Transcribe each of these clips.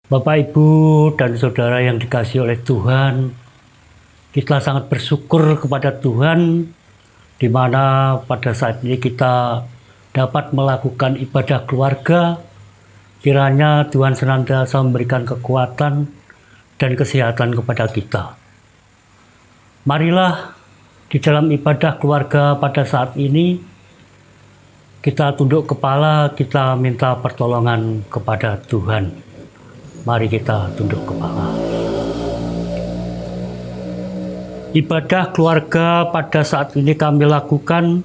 Bapak, Ibu, dan Saudara yang dikasihi oleh Tuhan, kita sangat bersyukur kepada Tuhan di mana pada saat ini kita dapat melakukan ibadah keluarga. Kiranya Tuhan senantiasa memberikan kekuatan dan kesehatan kepada kita. Marilah di dalam ibadah keluarga pada saat ini kita tunduk kepala, kita minta pertolongan kepada Tuhan. Mari kita tunduk kepala. Ibadah keluarga pada saat ini kami lakukan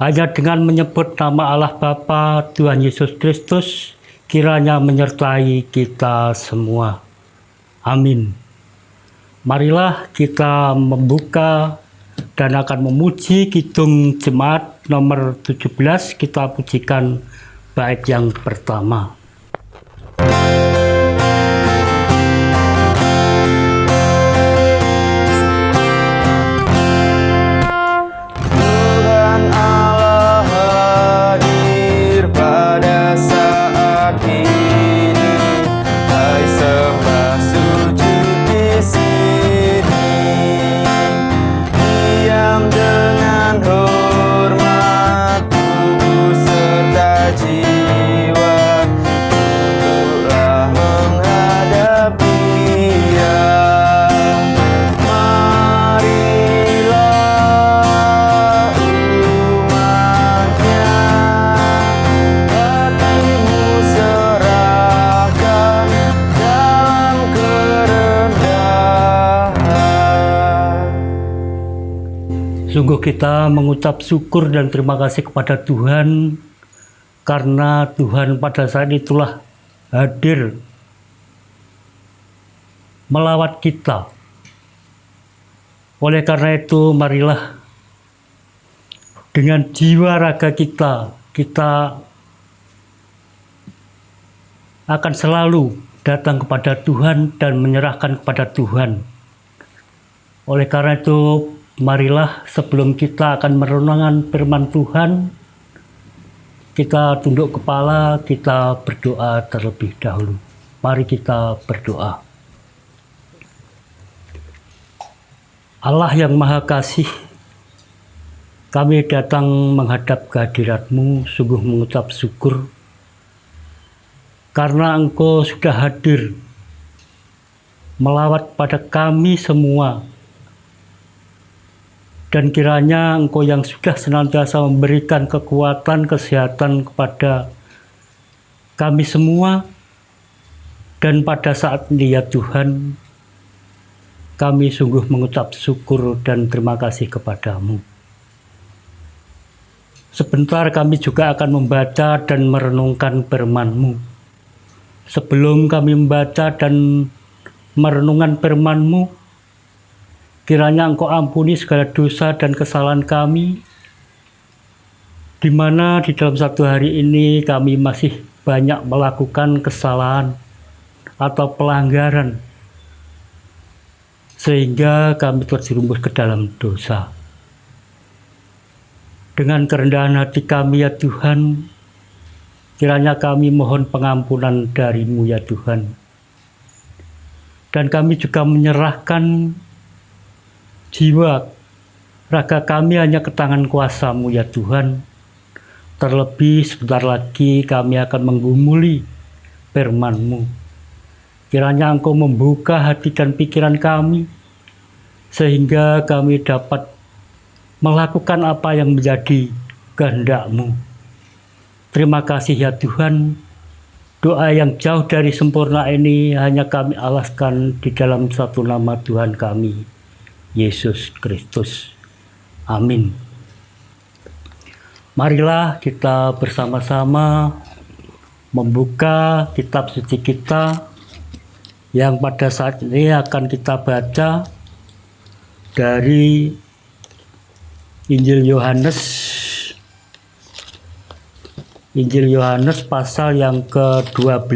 hanya dengan menyebut nama Allah Bapa, Tuhan Yesus Kristus, kiranya menyertai kita semua. Amin. Marilah kita membuka dan akan memuji Kidung Jemaat nomor 17, kita pujikan bait yang pertama. Sungguh kita mengucap syukur dan terima kasih kepada Tuhan karena Tuhan pada saat itulah hadir melawat kita. Oleh karena itu marilah dengan jiwa raga kita akan selalu datang kepada Tuhan dan menyerahkan kepada Tuhan. Oleh karena itu marilah sebelum kita akan merenungkan firman Tuhan, kita tunduk kepala, kita berdoa terlebih dahulu. Mari kita berdoa. Allah yang Maha Kasih, kami datang menghadap kehadirat-Mu, sungguh mengucap syukur karena Engkau sudah hadir melawat pada kami semua. Dan kiranya Engkau yang sudah senantiasa memberikan kekuatan, kesehatan kepada kami semua. Dan pada saat ini ya Tuhan, kami sungguh mengucap syukur dan terima kasih kepada-Mu. Sebentar kami juga akan membaca dan merenungkan firman-Mu. Sebelum kami membaca dan merenungkan firman-Mu, kiranya Engkau ampuni segala dosa dan kesalahan kami, di mana di dalam satu hari ini kami masih banyak melakukan kesalahan atau pelanggaran, sehingga kami terjerumus ke dalam dosa. Dengan kerendahan hati kami ya Tuhan, kiranya kami mohon pengampunan dari-Mu ya Tuhan. Dan kami juga menyerahkan jiwa, raga kami hanya ke tangan kuasa-Mu ya Tuhan. Terlebih sebentar lagi kami akan menggumuli firman-Mu. Kiranya Engkau membuka hati dan pikiran kami, sehingga kami dapat melakukan apa yang menjadi kehendak-Mu. Terima kasih ya Tuhan. Doa yang jauh dari sempurna ini hanya kami alaskan di dalam satu nama Tuhan kami, Yesus Kristus. Amin. Marilah kita bersama-sama membuka kitab suci kita yang pada saat ini akan kita baca dari Injil Yohanes pasal yang ke-12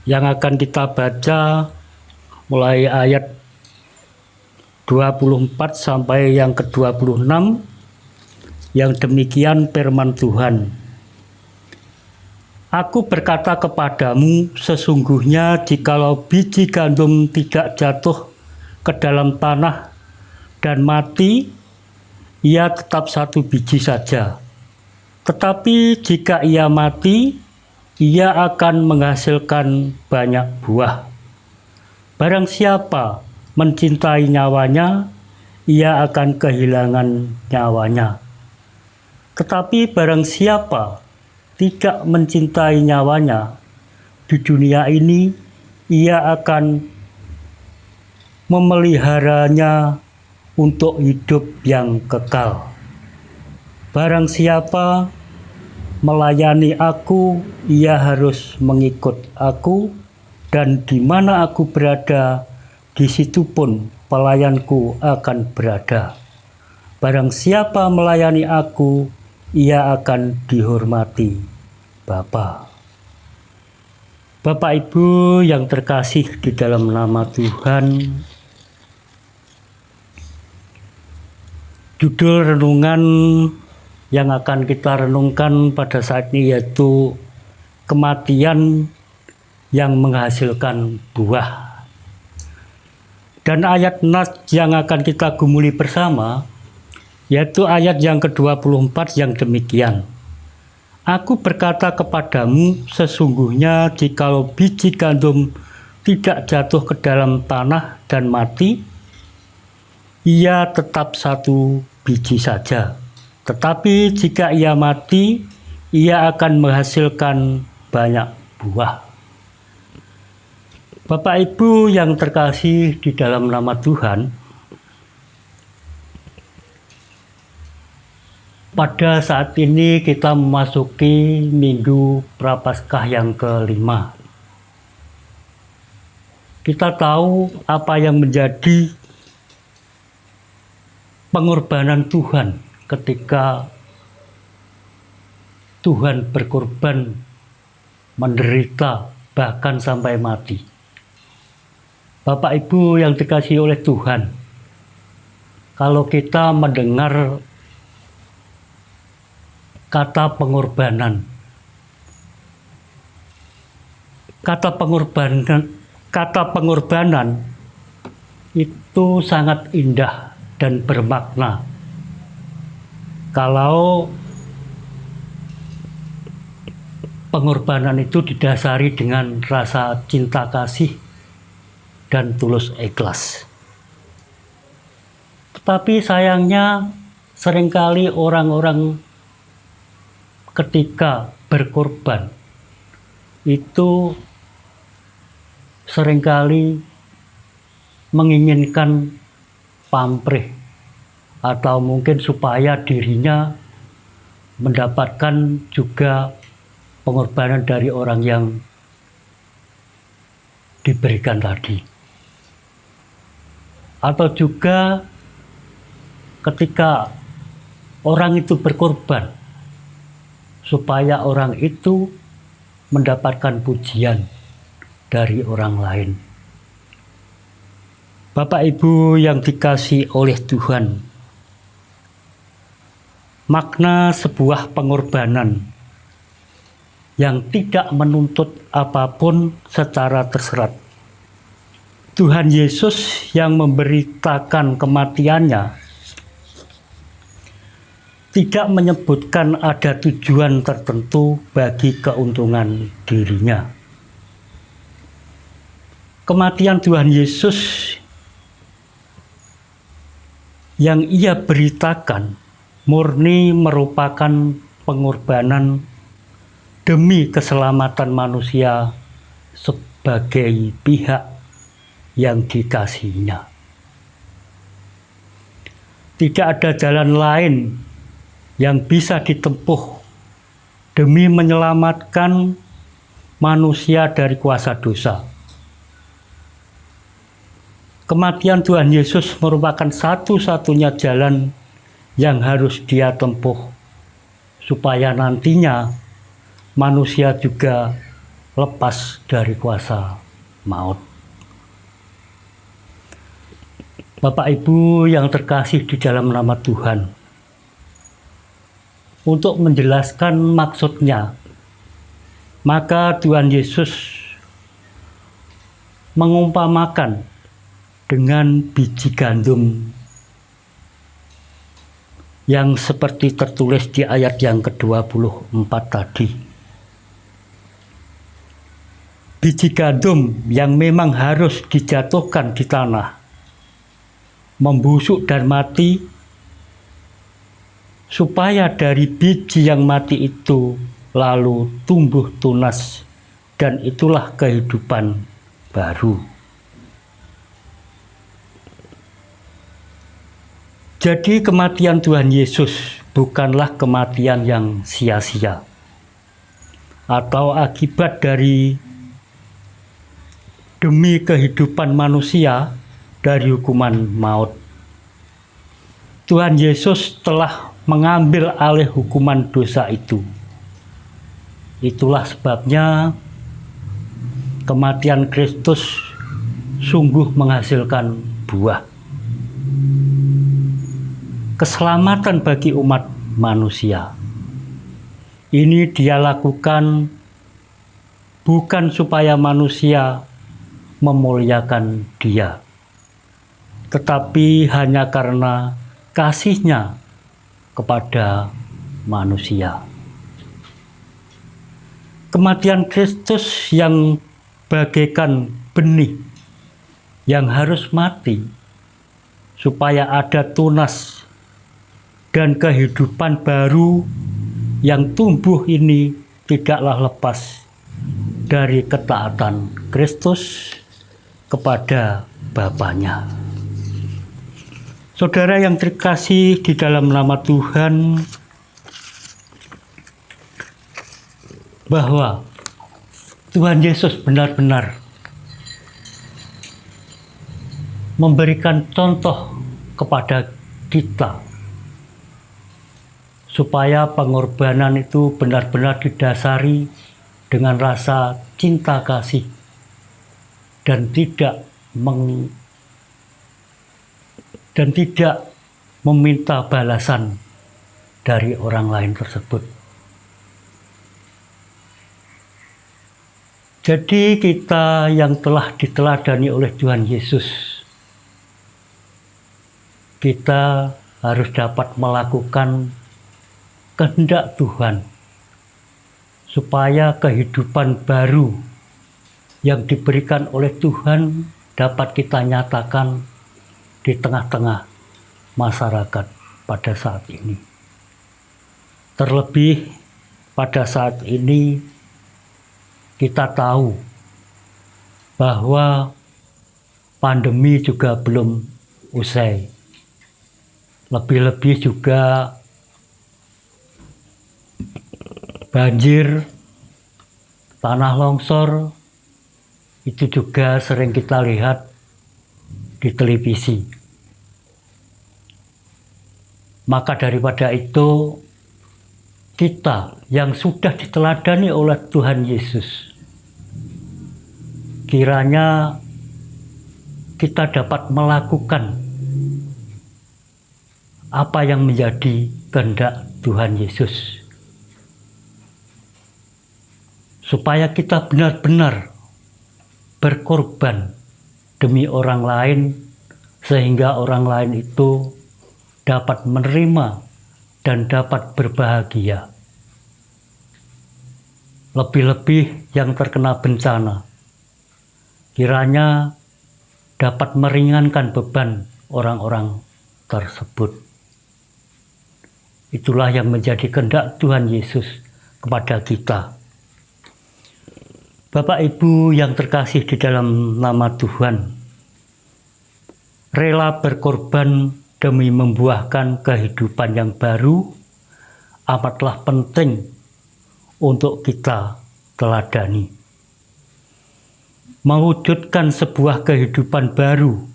yang akan kita baca mulai ayat 24 sampai yang ke-26, yang demikian firman Tuhan. Aku berkata kepadamu, sesungguhnya jikalau biji gandum tidak jatuh ke dalam tanah dan mati, ia tetap satu biji saja. Tetapi jika ia mati, ia akan menghasilkan banyak buah. Barang siapa mencintai nyawanya, ia akan kehilangan nyawanya. Tetapi barang siapa tidak mencintai nyawanya di dunia ini, ia akan memeliharanya untuk hidup yang kekal. Barang siapa melayani aku, ia harus mengikut aku, dan di mana aku berada, di situ pun pelayanku akan berada. Barang siapa melayani aku, ia akan dihormati Bapa. Bapak Ibu yang terkasih di dalam nama Tuhan, judul renungan yang akan kita renungkan pada saat ini yaitu kematian yang menghasilkan buah. Dan ayat nas yang akan kita gumuli bersama yaitu ayat yang ke-24 yang demikian. Aku berkata kepadamu, sesungguhnya jikalau biji gandum tidak jatuh ke dalam tanah dan mati, ia tetap satu biji saja. Tetapi jika ia mati, ia akan menghasilkan banyak buah. Bapak Ibu yang terkasih di dalam nama Tuhan, pada saat ini kita memasuki Minggu Prapaskah yang kelima. Kita tahu apa yang menjadi pengorbanan Tuhan ketika Tuhan berkorban, menderita, bahkan sampai mati. Bapak Ibu yang dikasihi oleh Tuhan, kalau kita mendengar kata pengorbanan itu sangat indah dan bermakna. Kalau pengorbanan itu didasari dengan rasa cinta kasih dan tulus ikhlas. Tetapi sayangnya seringkali orang-orang ketika berkorban itu seringkali menginginkan pamrih atau mungkin supaya dirinya mendapatkan juga pengorbanan dari orang yang diberikan tadi. Atau juga ketika orang itu berkorban supaya orang itu mendapatkan pujian dari orang lain. Bapak Ibu yang dikasihi oleh Tuhan, makna sebuah pengorbanan yang tidak menuntut apapun secara terserat. Tuhan Yesus yang memberitakan kematiannya tidak menyebutkan ada tujuan tertentu bagi keuntungan dirinya. Kematian Tuhan Yesus yang ia beritakan murni merupakan pengorbanan demi keselamatan manusia sebagai pihak yang dikasihinya. Tidak ada jalan lain yang bisa ditempuh demi menyelamatkan manusia dari kuasa dosa. Kematian Tuhan Yesus merupakan satu-satunya jalan yang harus dia tempuh supaya nantinya manusia juga lepas dari kuasa maut. Bapak Ibu yang terkasih di dalam nama Tuhan, untuk menjelaskan maksudnya, Maka Tuhan Yesus mengumpamakan dengan biji gandum yang seperti tertulis di ayat yang ke-24 tadi. Biji gandum yang memang harus dijatuhkan di tanah, membusuk dan mati, supaya dari biji yang mati itu lalu tumbuh tunas, dan itulah kehidupan baru. Jadi kematian Tuhan Yesus bukanlah kematian yang sia-sia atau akibat demi kehidupan manusia dari hukuman maut. Tuhan Yesus telah mengambil alih hukuman dosa itu. Itulah sebabnya kematian Kristus sungguh menghasilkan buah. Keselamatan bagi umat manusia. Ini Dia lakukan bukan supaya manusia memuliakan Dia, tetapi hanya karena kasih-Nya kepada manusia. Kematian Kristus yang bagaikan benih yang harus mati supaya ada tunas dan kehidupan baru yang tumbuh ini tidaklah lepas dari ketaatan Kristus kepada Bapaknya. Saudara yang terkasih di dalam nama Tuhan, bahwa Tuhan Yesus benar-benar memberikan contoh kepada kita supaya pengorbanan itu benar-benar didasari dengan rasa cinta kasih dan tidak meminta balasan dari orang lain tersebut. Jadi kita yang telah diteladani oleh Tuhan Yesus, kita harus dapat melakukan kehendak Tuhan supaya kehidupan baru yang diberikan oleh Tuhan dapat kita nyatakan di tengah-tengah masyarakat pada saat ini. Terlebih pada saat ini kita tahu bahwa pandemi juga belum usai. Lebih-lebih juga banjir, tanah longsor, itu juga sering kita lihat di televisi. Maka daripada itu, kita yang sudah diteladani oleh Tuhan Yesus, kiranya kita dapat melakukan apa yang menjadi kehendak Tuhan Yesus, supaya kita benar-benar berkorban demi orang lain, sehingga orang lain itu dapat menerima dan dapat berbahagia. Lebih-lebih yang terkena bencana, kiranya dapat meringankan beban orang-orang tersebut. Itulah yang menjadi kehendak Tuhan Yesus kepada kita. Bapak Ibu yang terkasih di dalam nama Tuhan, rela berkorban demi membuahkan kehidupan yang baru amatlah penting untuk kita teladani. Mewujudkan sebuah kehidupan baru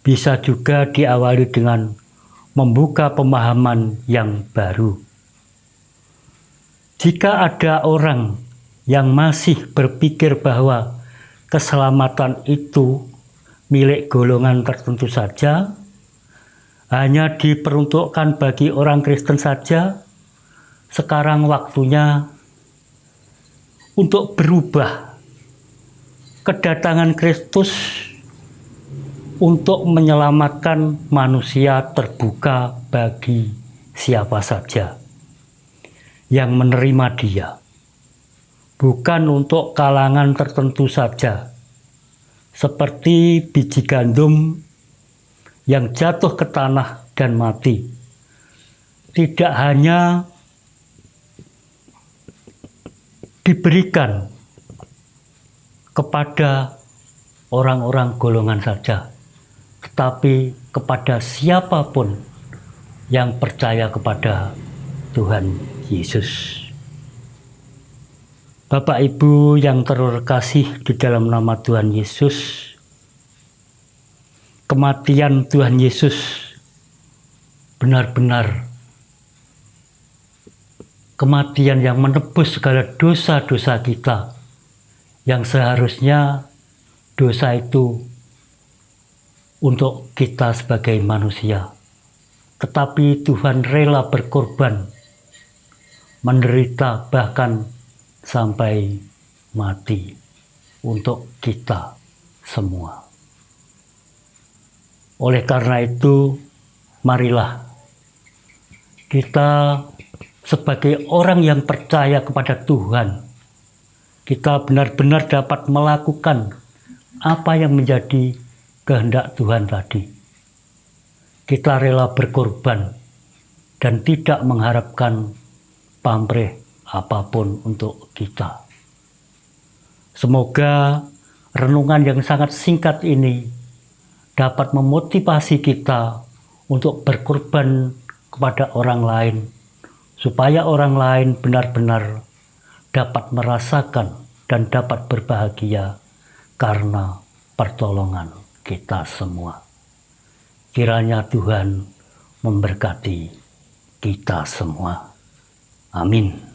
bisa juga diawali dengan membuka pemahaman yang baru. Jika ada orang yang masih berpikir bahwa keselamatan itu milik golongan tertentu saja, hanya diperuntukkan bagi orang Kristen saja, sekarang waktunya untuk berubah. Kedatangan Kristus untuk menyelamatkan manusia terbuka bagi siapa saja yang menerima Dia. Bukan untuk kalangan tertentu saja, seperti biji gandum yang jatuh ke tanah dan mati. Tidak hanya diberikan kepada orang-orang golongan saja, tetapi kepada siapapun yang percaya kepada Tuhan Yesus. Bapak Ibu yang terkasih di dalam nama Tuhan Yesus, kematian Tuhan Yesus benar-benar kematian yang menebus segala dosa-dosa kita, yang seharusnya dosa itu untuk kita sebagai manusia. Tetapi Tuhan rela berkorban, menderita bahkan sampai mati untuk kita semua. Oleh karena itu, marilah kita sebagai orang yang percaya kepada Tuhan, kita benar-benar dapat melakukan apa yang menjadi kehendak Tuhan tadi. Kita rela berkorban dan tidak mengharapkan pamrih apapun untuk kita. Semoga renungan yang sangat singkat ini dapat memotivasi kita untuk berkorban kepada orang lain, supaya orang lain benar-benar dapat merasakan dan dapat berbahagia karena pertolongan kita semua. Kiranya Tuhan memberkati kita semua. Amin.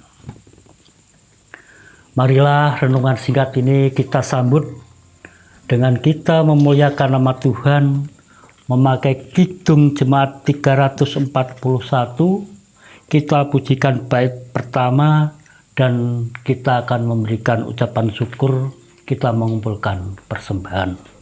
Marilah renungan singkat ini kita sambut dengan kita memuliakan nama Tuhan, memakai Kidung Jemaat 341. Kita pujikan bait pertama dan kita akan memberikan ucapan syukur, kita mengumpulkan persembahan.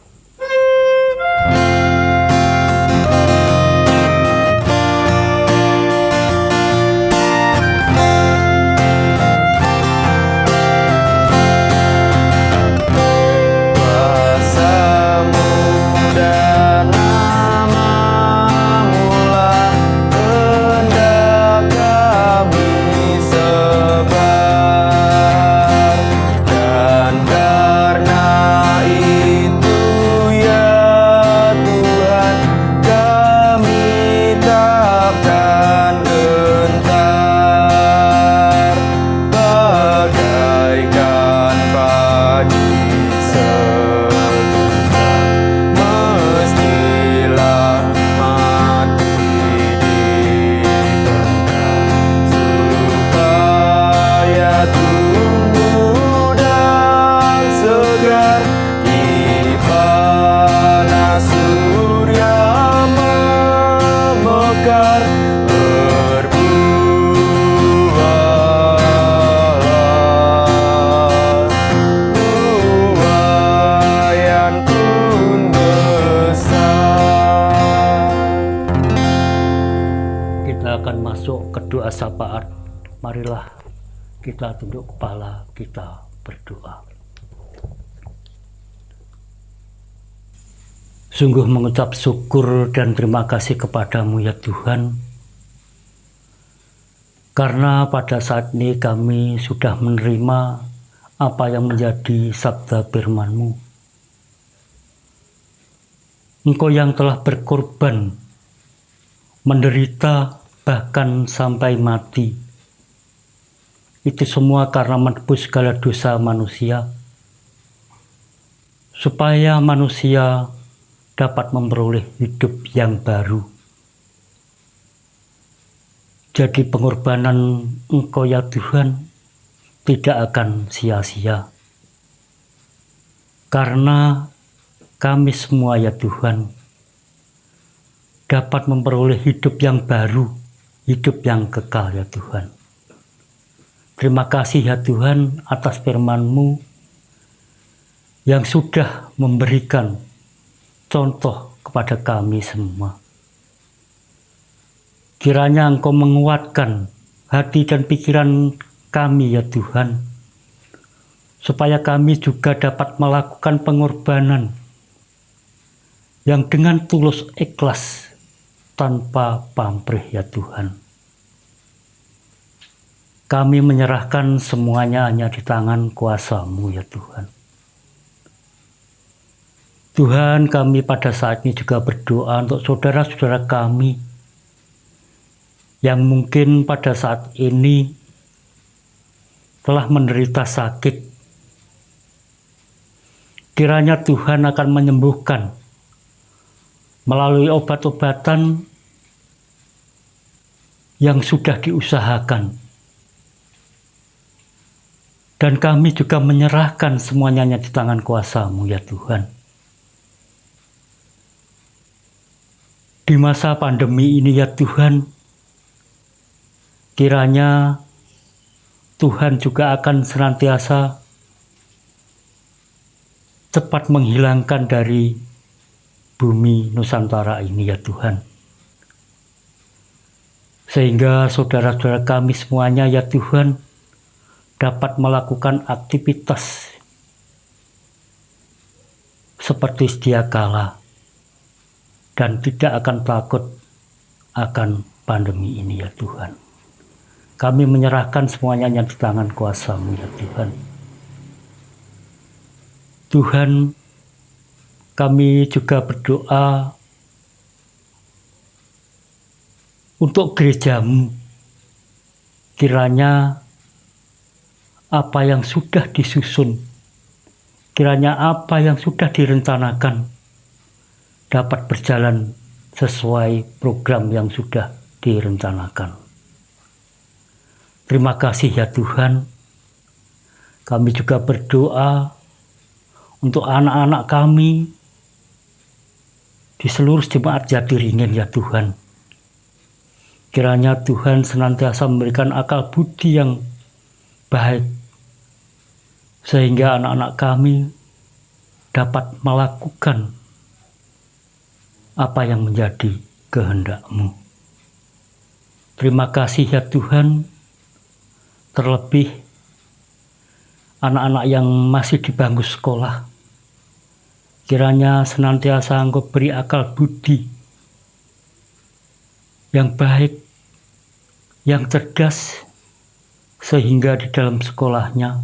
Doa syafaat, marilah kita tunduk kepala, kita berdoa. Sungguh mengucap syukur dan terima kasih kepadamu ya Tuhan, karena pada saat ini kami sudah menerima apa yang menjadi sabda firman-Mu. Engkau yang telah berkorban, menderita, bahkan sampai mati. Itu semua karena menebus segala dosa manusia, supaya manusia dapat memperoleh hidup yang baru. Jadi pengorbanan Engkau ya Tuhan tidak akan sia-sia, karena kami semua ya Tuhan dapat memperoleh hidup yang baru, hidup yang kekal ya Tuhan. Terima kasih ya Tuhan atas firman-Mu yang sudah memberikan contoh kepada kami semua. Kiranya Engkau menguatkan hati dan pikiran kami ya Tuhan, supaya kami juga dapat melakukan pengorbanan yang dengan tulus ikhlas tanpa pamrih ya Tuhan. Kami menyerahkan semuanya hanya di tangan kuasa-Mu ya Tuhan. Tuhan, kami pada saat ini juga berdoa untuk saudara-saudara kami yang mungkin pada saat ini telah menderita sakit. Kiranya Tuhan akan menyembuhkan melalui obat-obatan yang sudah diusahakan. Dan kami juga menyerahkan semuanya di tangan kuasa-Mu ya Tuhan. Di masa pandemi ini ya Tuhan, kiranya Tuhan juga akan senantiasa cepat menghilangkan dari bumi Nusantara ini ya Tuhan. Sehingga saudara-saudara kami semuanya ya Tuhan dapat melakukan aktivitas seperti sedia kala dan tidak akan takut akan pandemi ini ya Tuhan. Kami menyerahkan semuanya di tangan kuasa-Mu ya Tuhan. Tuhan, kami juga berdoa untuk gereja-Mu. Kiranya apa yang sudah disusun, kiranya apa yang sudah direncanakan dapat berjalan sesuai program yang sudah direncanakan. Terima kasih ya Tuhan. Kami juga berdoa untuk anak-anak kami di seluruh jemaat Jatiringin ya Tuhan. Kiranya Tuhan senantiasa memberikan akal budi yang baik, sehingga anak-anak kami dapat melakukan apa yang menjadi kehendak-Mu. Terima kasih ya Tuhan, terlebih anak-anak yang masih di bangku sekolah. Kiranya senantiasa Engkau beri akal budi yang baik, yang cerdas, sehingga di dalam sekolahnya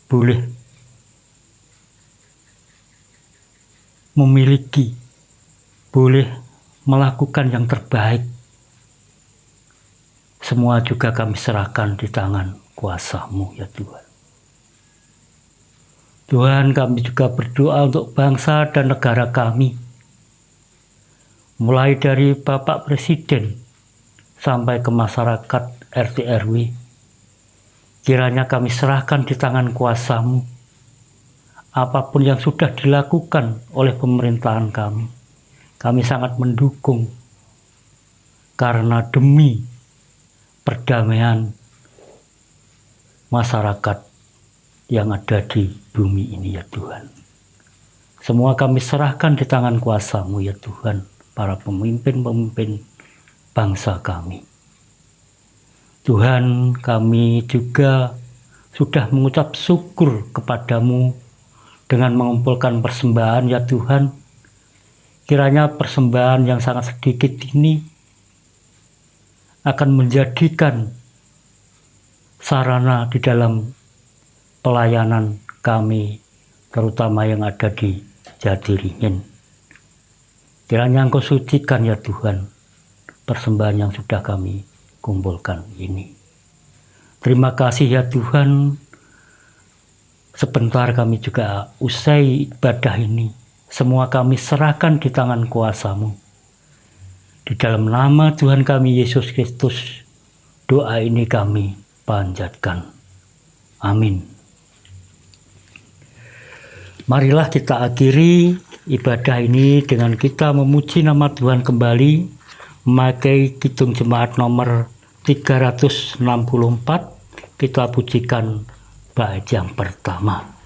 boleh memiliki, boleh melakukan yang terbaik. Semua juga kami serahkan di tangan kuasa-Mu ya Tuhan. Tuhan, kami juga berdoa untuk bangsa dan negara kami, mulai dari Bapak Presiden sampai ke masyarakat RT RW. Kiranya kami serahkan di tangan kuasa-Mu apapun yang sudah dilakukan oleh pemerintahan kami. Kami sangat mendukung, karena demi perdamaian masyarakat yang ada di bumi ini ya Tuhan. Semua kami serahkan di tangan kuasa-Mu ya Tuhan, para pemimpin-pemimpin bangsa kami. Tuhan, kami juga sudah mengucap syukur kepadamu dengan mengumpulkan persembahan ya Tuhan. Kiranya persembahan yang sangat sedikit ini akan menjadikan sarana di dalam pelayanan kami, terutama yang ada di Jatiringin. Kiranya Engkau sucikan ya Tuhan persembahan yang sudah kami kumpulkan ini. Terima kasih ya Tuhan. Sebentar kami juga usai ibadah ini, semua kami serahkan di tangan kuasa-Mu. Di dalam nama Tuhan kami Yesus Kristus, doa ini kami panjatkan. Amin. Marilah kita akhiri ibadah ini dengan kita memuji nama Tuhan kembali, memakai kidung jemaat nomor 364 kita pujikan bait yang pertama.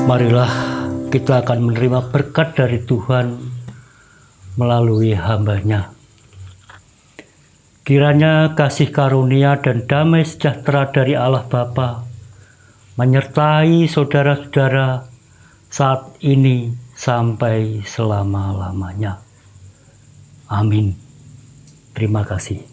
Marilah kita akan menerima berkat dari Tuhan melalui hamba-Nya. Kiranya kasih karunia dan damai sejahtera dari Allah Bapa menyertai saudara-saudara saat ini sampai selama-lamanya. Amin. Terima kasih.